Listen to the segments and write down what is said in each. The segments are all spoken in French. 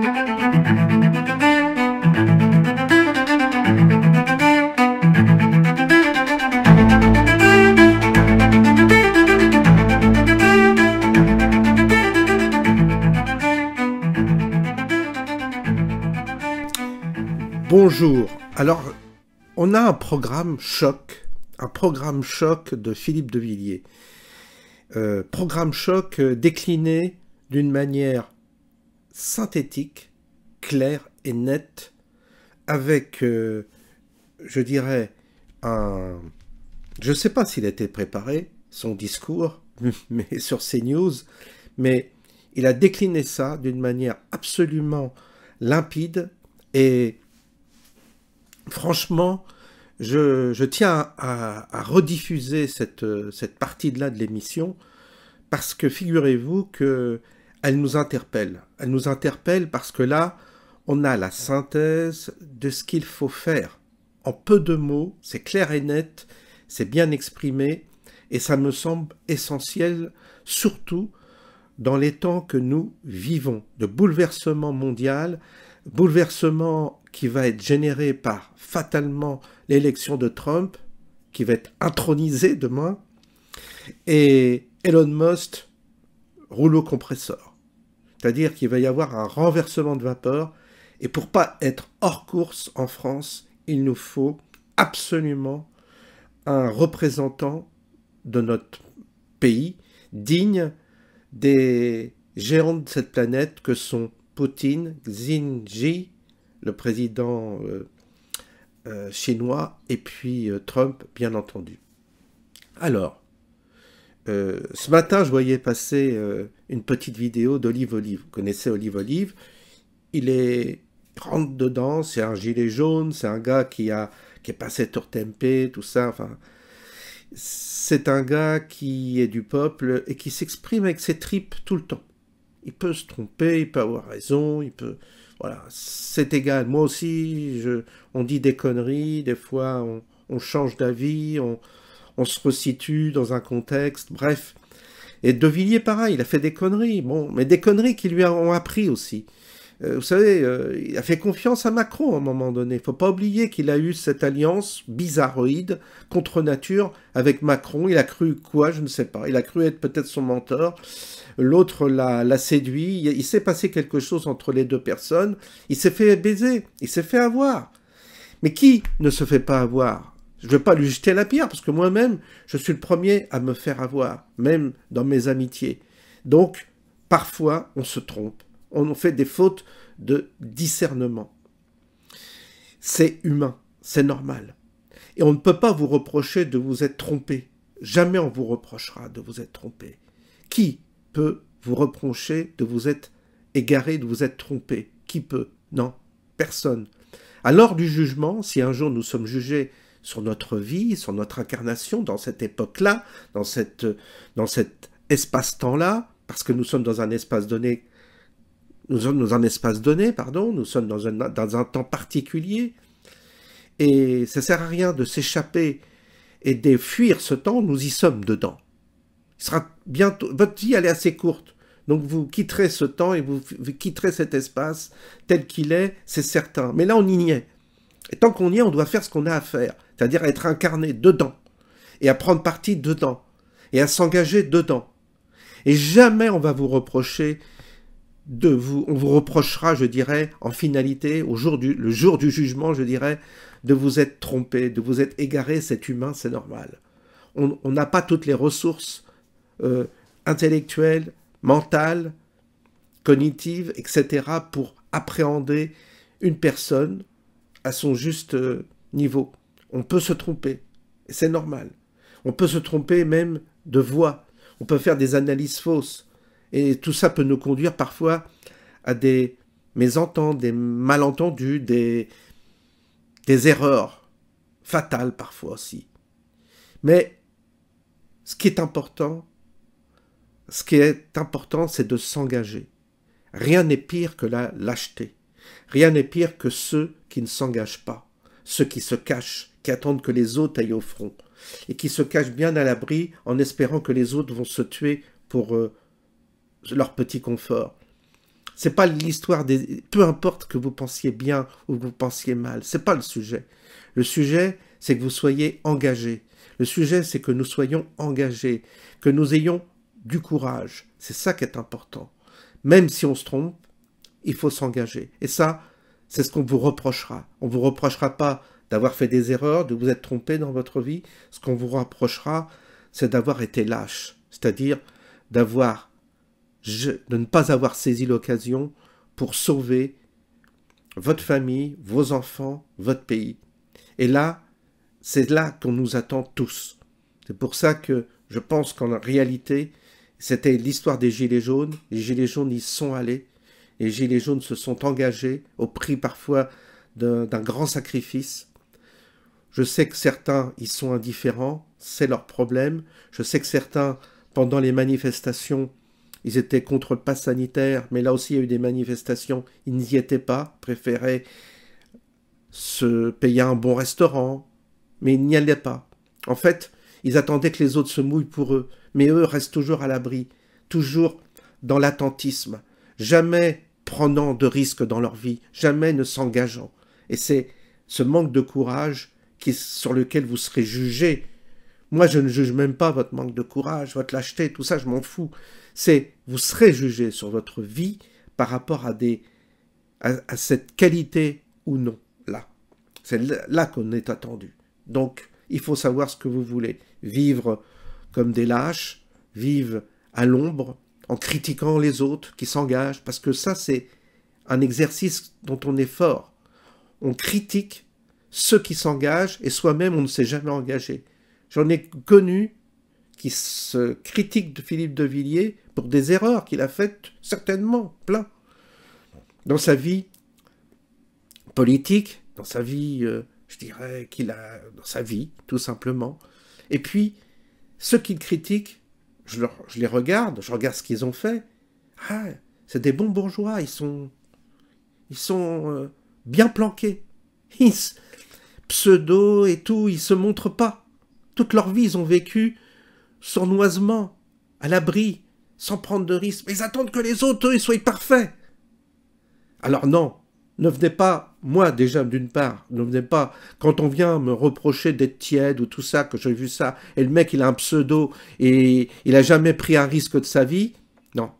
Bonjour. Alors, on a un programme choc de Philippe de Villiers. Programme choc décliné d'une manière synthétique, claire et nette, avec, je dirais, je ne sais pas s'il a été préparé, son discours, mais sur CNews, mais il a décliné ça d'une manière absolument limpide et franchement, je tiens à rediffuser cette partie-là de l'émission parce que figurez-vous qu'elle nous interpelle. Elle nous interpelle parce que là, on a la synthèse de ce qu'il faut faire. En peu de mots, c'est clair et net, c'est bien exprimé et ça me semble essentiel, surtout dans les temps que nous vivons, de bouleversement mondial, bouleversement qui va être généré par fatalement l'élection de Trump, qui va être intronisé demain, et Elon Musk, rouleau compresseur. C'est-à-dire qu'il va y avoir un renversement de vapeur, et pour pas être hors course en France, il nous faut absolument un représentant de notre pays digne des géants de cette planète que sont Poutine, Xi Jinping, le président chinois, et puis Trump, bien entendu. Alors, ce matin, je voyais passer une petite vidéo d'Olive Olive. Vous connaissez Olive Olive? Il rentre dedans, c'est un gilet jaune, c'est un gars qui est passé sur Tempé, tout ça, enfin... C'est un gars qui est du peuple et qui s'exprime avec ses tripes tout le temps. Il peut se tromper, il peut avoir raison, il peut... Voilà, c'est égal. Moi aussi, on dit des conneries, des fois on change d'avis, on se resitue dans un contexte, bref. Et De Villiers, pareil, il a fait des conneries, bon, mais des conneries qui lui ont appris aussi. Vous savez, il a fait confiance à Macron à un moment donné. Il ne faut pas oublier qu'il a eu cette alliance bizarroïde, contre nature, avec Macron. Il a cru quoi? Je ne sais pas. Il a cru être peut-être son mentor. L'autre l'a séduit. Il s'est passé quelque chose entre les deux personnes. Il s'est fait baiser. Il s'est fait avoir. Mais qui ne se fait pas avoir? Je ne vais pas lui jeter la pierre, parce que moi-même, je suis le premier à me faire avoir, même dans mes amitiés. Donc, parfois, on se trompe. On fait des fautes de discernement. C'est humain, c'est normal. Et on ne peut pas vous reprocher de vous être trompé. Jamais on vous reprochera de vous être trompé. Qui peut vous reprocher de vous être égaré, de vous être trompé? Qui peut? Non, personne. À l'heure du jugement, si un jour nous sommes jugés sur notre vie, sur notre incarnation, dans cette époque-là, dans cet espace-temps-là, parce que nous sommes dans un espace donné, nous sommes dans un espace donné, pardon, nous sommes dans un temps particulier, et ça ne sert à rien de s'échapper et de fuir ce temps, nous y sommes dedans. Il sera bientôt, votre vie elle est assez courte, donc vous quitterez ce temps et vous quitterez cet espace tel qu'il est, c'est certain. Mais là on y est. Et tant qu'on y est, on doit faire ce qu'on a à faire, c'est-à-dire être incarné dedans, et à prendre parti dedans, et à s'engager dedans. Et jamais on va vous reprocher on vous reprochera, je dirais, en finalité, le jour du jugement, je dirais, de vous être trompé, de vous être égaré, c'est humain, c'est normal. On n'a pas toutes les ressources intellectuelles, mentales, cognitives, etc., pour appréhender une personne à son juste niveau. On peut se tromper, et c'est normal. On peut se tromper même de voix. On peut faire des analyses fausses. Et tout ça peut nous conduire parfois à des mésententes, des malentendus, des erreurs fatales parfois aussi. Mais ce qui est important, c'est de s'engager. Rien n'est pire que la lâcheté. Rien n'est pire que ceux qui ne s'engagent pas, ceux qui se cachent, qui attendent que les autres aillent au front, et qui se cachent bien à l'abri en espérant que les autres vont se tuer pour leur petit confort. C'est pas l'histoire des... Peu importe que vous pensiez bien ou que vous pensiez mal, c'est pas le sujet. Le sujet, c'est que vous soyez engagés. Le sujet, c'est que nous soyons engagés, que nous ayons du courage. C'est ça qui est important. Même si on se trompe, il faut s'engager. Et ça, c'est ce qu'on vous reprochera. On ne vous reprochera pas d'avoir fait des erreurs, de vous être trompé dans votre vie. Ce qu'on vous reprochera, c'est d'avoir été lâche. C'est-à-dire de ne pas avoir saisi l'occasion pour sauver votre famille, vos enfants, votre pays. Et là, c'est là qu'on nous attend tous. C'est pour ça que je pense qu'en réalité, c'était l'histoire des Gilets jaunes. Les Gilets jaunes y sont allés. Les Gilets jaunes se sont engagés au prix parfois d'un grand sacrifice. Je sais que certains y sont indifférents, c'est leur problème. Je sais que certains, pendant les manifestations, ils étaient contre le pass sanitaire, mais là aussi il y a eu des manifestations, ils n'y étaient pas, préféraient se payer un bon restaurant, mais ils n'y allaient pas. En fait, ils attendaient que les autres se mouillent pour eux, mais eux restent toujours à l'abri, toujours dans l'attentisme, jamais prenant de risques dans leur vie, jamais ne s'engageant. Et c'est ce manque de courage sur lequel vous serez jugés. Moi, je ne juge même pas votre manque de courage, votre lâcheté, tout ça, je m'en fous. Vous serez jugés sur votre vie par rapport à cette qualité ou non, là. C'est là qu'on est attendu. Donc, il faut savoir ce que vous voulez. Vivre comme des lâches, vivre à l'ombre, en critiquant les autres qui s'engagent, parce que ça, c'est un exercice dont on est fort. On critique ceux qui s'engagent, et soi-même, on ne s'est jamais engagé. J'en ai connu qui se critiquent de Philippe de Villiers pour des erreurs qu'il a faites, certainement, plein. Dans sa vie politique, dans sa vie, je dirais dans sa vie, tout simplement. Et puis, ceux qui le critiquent, je les regarde, je regarde ce qu'ils ont fait. Ah, c'est des bons bourgeois, ils sont bien planqués. Pseudo et tout, ils se montrent pas. Toute leur vie, ils ont vécu sournoisement, à l'abri, sans prendre de risques. Mais ils attendent que les autres, eux, ils soient parfaits. Alors non, ne venez pas, moi déjà d'une part, ne venez pas, quand on vient me reprocher d'être tiède ou tout ça, que j'ai vu ça, et le mec il a un pseudo et il a jamais pris un risque de sa vie, non.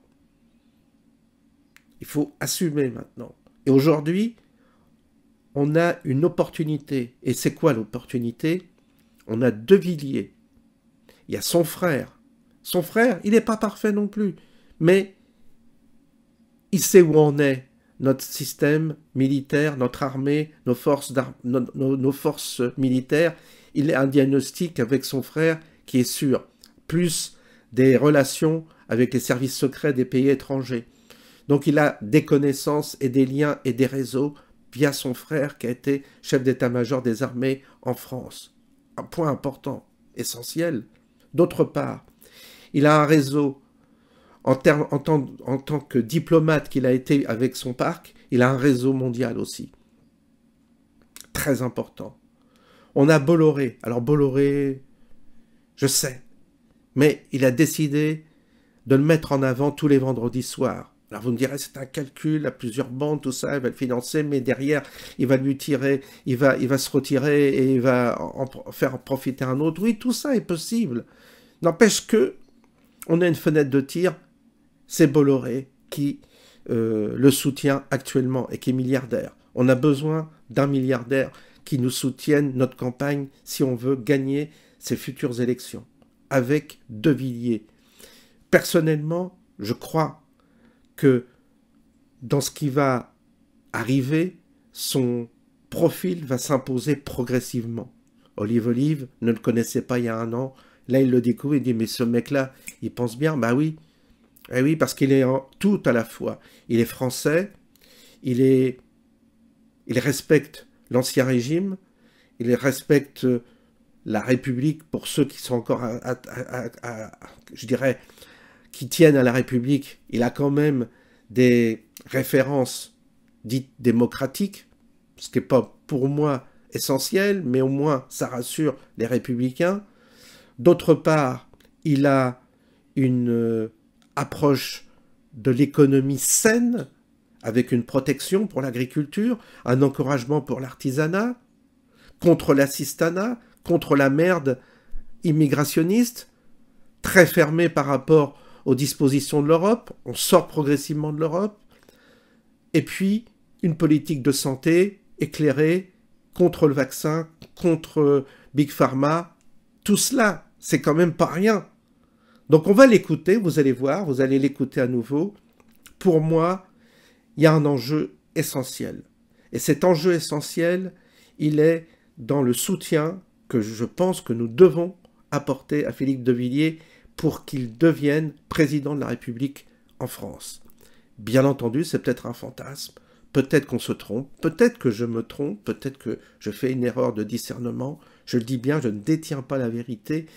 Il faut assumer maintenant. Et aujourd'hui, on a une opportunité. Et c'est quoi l'opportunité? On a De Villiers. Il y a son frère. Son frère, il n'est pas parfait non plus, mais il sait où on est. Notre système militaire, notre armée, nos forces militaires, il a un diagnostic avec son frère qui est sûr, plus des relations avec les services secrets des pays étrangers. Donc il a des connaissances et des liens et des réseaux via son frère qui a été chef d'état-major des armées en France. Un point important, essentiel. D'autre part, il a un réseau en tant que diplomate qu'il a été avec son parc, il a un réseau mondial aussi. Très important. On a Bolloré. Alors Bolloré, je sais, mais il a décidé de le mettre en avant tous les vendredis soirs. Alors vous me direz, c'est un calcul à plusieurs bandes, tout ça, il va le financer, mais derrière, il va lui tirer, il va se retirer et il va faire profiter un autre. Oui, tout ça est possible. N'empêche que on a une fenêtre de tir. C'est Bolloré qui le soutient actuellement et qui est milliardaire. On a besoin d'un milliardaire qui nous soutienne notre campagne si on veut gagner ces futures élections. Avec De Villiers. Personnellement, je crois que dans ce qui va arriver, son profil va s'imposer progressivement. Olive ne le connaissait pas il y a un an. Là, il le découvre, il dit, mais ce mec-là, il pense bien. Bah oui. Eh oui, parce qu'il est tout à la fois. Il est français, il respecte l'ancien régime, il respecte la République pour ceux qui sont encore, je dirais, qui tiennent à la République. Il a quand même des références dites démocratiques, ce qui n'est pas pour moi essentiel, mais au moins ça rassure les républicains. D'autre part, il a une approche de l'économie saine, avec une protection pour l'agriculture, un encouragement pour l'artisanat, contre l'assistanat, contre la merde immigrationniste, très fermé par rapport aux dispositions de l'Europe, on sort progressivement de l'Europe, et puis une politique de santé éclairée contre le vaccin, contre Big Pharma, tout cela, c'est quand même pas rien. Donc on va l'écouter, vous allez voir, vous allez l'écouter à nouveau. Pour moi, il y a un enjeu essentiel. Et cet enjeu essentiel, il est dans le soutien que je pense que nous devons apporter à Philippe de Villiers pour qu'il devienne président de la République en France. Bien entendu, c'est peut-être un fantasme, peut-être qu'on se trompe, peut-être que je me trompe, peut-être que je fais une erreur de discernement, je le dis bien, je ne détiens pas la vérité,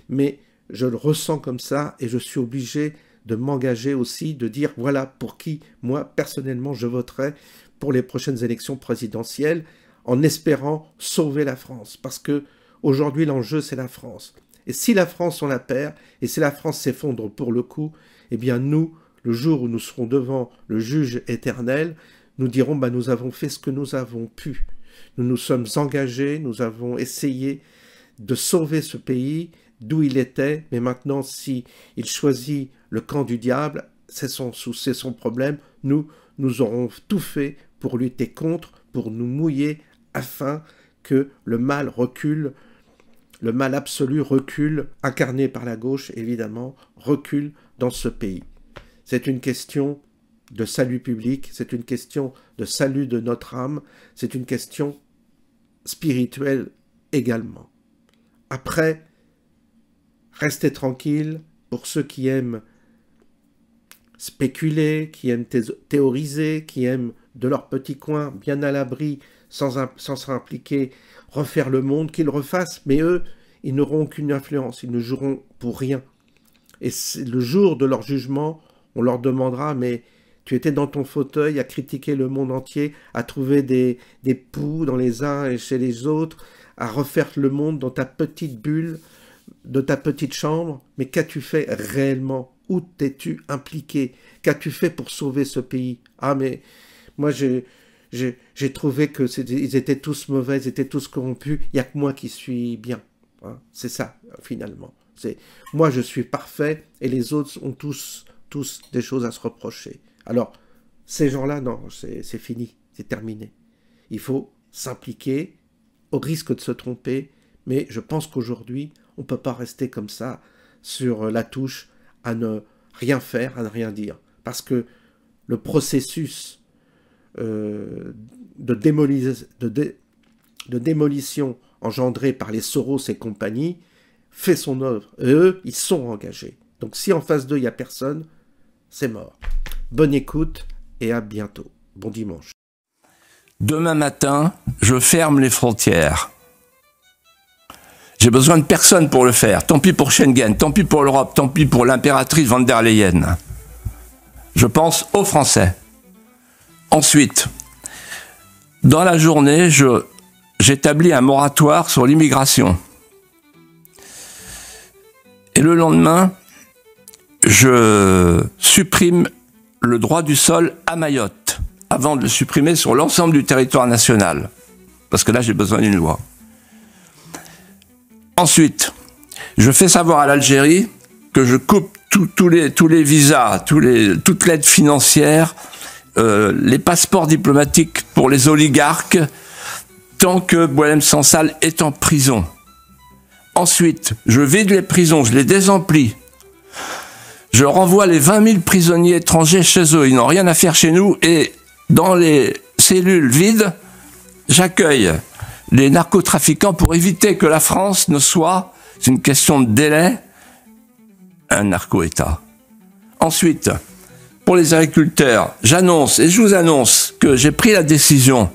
mais je le ressens comme ça et je suis obligé de m'engager aussi, de dire voilà pour qui, moi, personnellement, je voterai pour les prochaines élections présidentielles en espérant sauver la France. Parce que aujourd'hui, l'enjeu, c'est la France. Et si la France, on la perd, et si la France s'effondre pour le coup, eh bien nous, le jour où nous serons devant le juge éternel, nous dirons bah, nous avons fait ce que nous avons pu. Nous nous sommes engagés, nous avons essayé de sauver ce pays d'où il était, mais maintenant, si il choisit le camp du diable, c'est son problème. Nous aurons tout fait pour lutter contre, pour nous mouiller, afin que le mal recule, le mal absolu recule, incarné par la gauche, évidemment, recule dans ce pays. C'est une question de salut public, c'est une question de salut de notre âme, c'est une question spirituelle également. Après, restez tranquille pour ceux qui aiment spéculer, qui aiment théoriser, qui aiment de leur petit coin, bien à l'abri, sans s'impliquer, refaire le monde, qu'ils refassent, mais eux, ils n'auront aucune influence, ils ne joueront pour rien. Et le jour de leur jugement, on leur demandera, mais tu étais dans ton fauteuil à critiquer le monde entier, à trouver des poux dans les uns et chez les autres, à refaire le monde dans ta petite bulle, de ta petite chambre, mais qu'as-tu fait réellement? Où t'es-tu impliqué? Qu'as-tu fait pour sauver ce pays? Ah, mais moi, j'ai trouvé que ils étaient tous mauvais, ils étaient tous corrompus, il n'y a que moi qui suis bien. Hein, c'est ça, finalement. Moi, je suis parfait, et les autres ont tous des choses à se reprocher. Alors, ces gens-là, non, c'est fini, c'est terminé. Il faut s'impliquer, au risque de se tromper, mais je pense qu'aujourd'hui, on ne peut pas rester comme ça, sur la touche, à ne rien faire, à ne rien dire. Parce que le processus de démolition engendré par les Soros et compagnie fait son œuvre. Et eux, ils sont engagés. Donc si en face d'eux, il n'y a personne, c'est mort. Bonne écoute et à bientôt. Bon dimanche. Demain matin, je ferme les frontières. J'ai besoin de personne pour le faire. Tant pis pour Schengen, tant pis pour l'Europe, tant pis pour l'impératrice von der Leyen. Je pense aux Français. Ensuite, dans la journée, j'établis un moratoire sur l'immigration. Et le lendemain, je supprime le droit du sol à Mayotte, avant de le supprimer sur l'ensemble du territoire national. Parce que là, j'ai besoin d'une loi. Ensuite, je fais savoir à l'Algérie que je coupe tous les visas, toute l'aide financière, les passeports diplomatiques pour les oligarques, tant que Boualem Sansal est en prison. Ensuite, je vide les prisons, je les désemplis. Je renvoie les 20 000 prisonniers étrangers chez eux, ils n'ont rien à faire chez nous, et dans les cellules vides, j'accueille les narcotrafiquants pour éviter que la France ne soit, c'est une question de délai, un narco-État. Ensuite, pour les agriculteurs, j'annonce et je vous annonce que j'ai pris la décision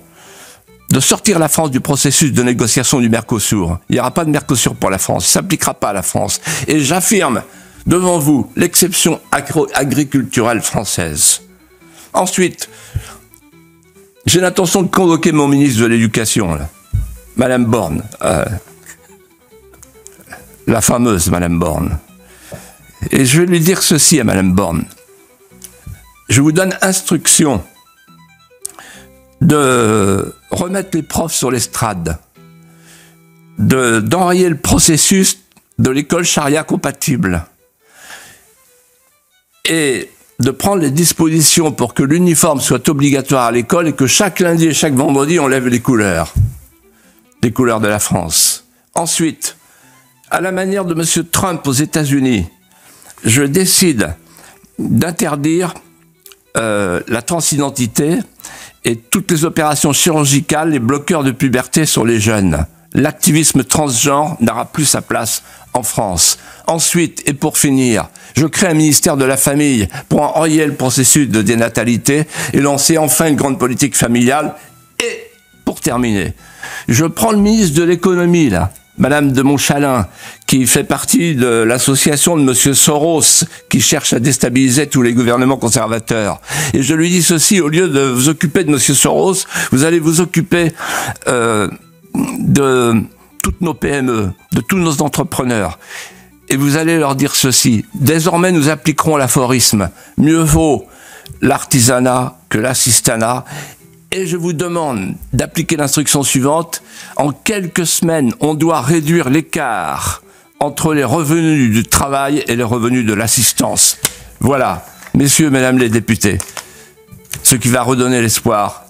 de sortir la France du processus de négociation du Mercosur. Il n'y aura pas de Mercosur pour la France, ça ne s'appliquera pas à la France. Et j'affirme devant vous l'exception agriculturelle française. Ensuite, j'ai l'intention de convoquer mon ministre de l'Éducation, Madame Borne, la fameuse Madame Borne. Et je vais lui dire ceci à Madame Borne. Je vous donne instruction de remettre les profs sur l'estrade, d'enrayer le processus de l'école charia compatible et de prendre les dispositions pour que l'uniforme soit obligatoire à l'école et que chaque lundi et chaque vendredi, on lève les couleurs de la France. Ensuite, à la manière de M. Trump aux États-Unis, je décide d'interdire la transidentité et toutes les opérations chirurgicales, les bloqueurs de puberté sur les jeunes. L'activisme transgenre n'aura plus sa place en France. Ensuite, et pour finir, je crée un ministère de la famille pour enrayer le processus de dénatalité et lancer enfin une grande politique familiale. Et, pour terminer, je prends le ministre de l'économie, là, Madame de Montchalin, qui fait partie de l'association de Monsieur Soros, qui cherche à déstabiliser tous les gouvernements conservateurs. Et je lui dis ceci, au lieu de vous occuper de Monsieur Soros, vous allez vous occuper de toutes nos PME, de tous nos entrepreneurs. Et vous allez leur dire ceci, désormais nous appliquerons l'aphorisme, mieux vaut l'artisanat que l'assistanat. Et je vous demande d'appliquer l'instruction suivante. En quelques semaines, on doit réduire l'écart entre les revenus du travail et les revenus de l'assistance. Voilà, messieurs, mesdames les députés, ce qui va redonner l'espoir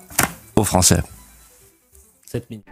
aux Français. 7 minutes.